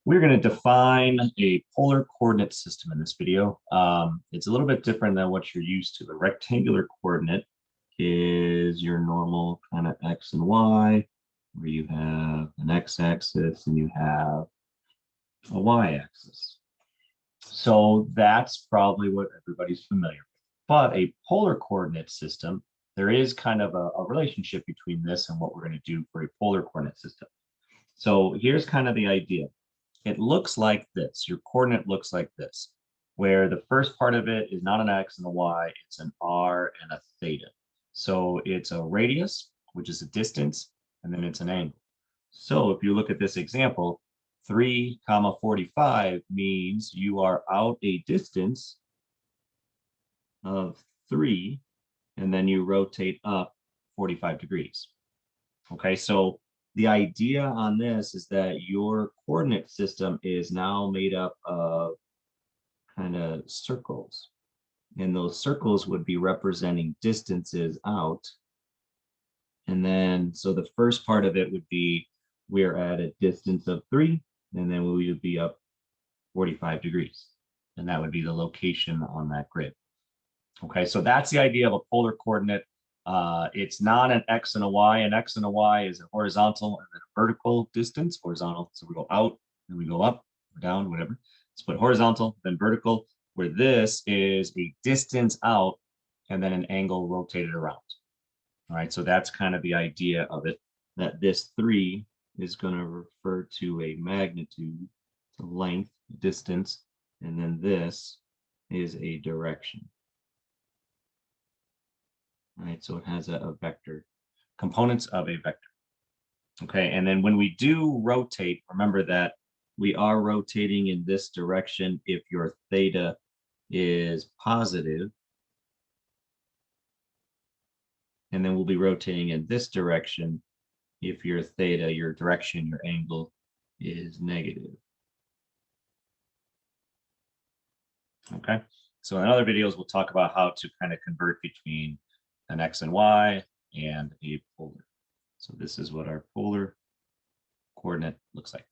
We're going to define a polar coordinate system in this video. It's a little bit different than what you're used to. The rectangular coordinate is your normal kind of X and Y, where you have an X-axis and you have a Y-axis. So that's probably what everybody's familiar with. But a polar coordinate system, there is kind of a relationship between this and what we're going to do for a polar coordinate system. So here's kind of the idea. It looks like this. Your coordinate looks like this, where the first part of it is not an X and a Y, it's an R and a theta. So it's a radius, which is a distance, and then it's an angle. So if you look at this example, 3 comma 45 means you are out a distance of 3, and then you rotate up 45 degrees. Okay, so the idea on this is that your coordinate system is now made up of kind of circles. And those circles would be representing distances out. And then, so the first part of it would be we're at a distance of 3, and then we would be up 45 degrees. And that would be the location on that grid. Okay, so that's the idea of a polar coordinate. It's not an X and a Y. An X and a Y is a horizontal and then a vertical distance. Horizontal, so we go out and we go up or down, whatever. Let's put horizontal, then vertical, where this is a distance out and then an angle rotated around. All right, so that's kind of the idea of it, that this 3 is going to refer to a magnitude, to length, distance, and then this is a direction. Right, so it has a vector, components of a vector. Okay, and then when we do rotate, remember that we are rotating in this direction if your theta is positive, and then we'll be rotating in this direction if your theta, your direction, your angle is negative. Okay, so in other videos, we'll talk about how to kind of convert between an X and Y and a polar. So this is what our polar coordinate looks like.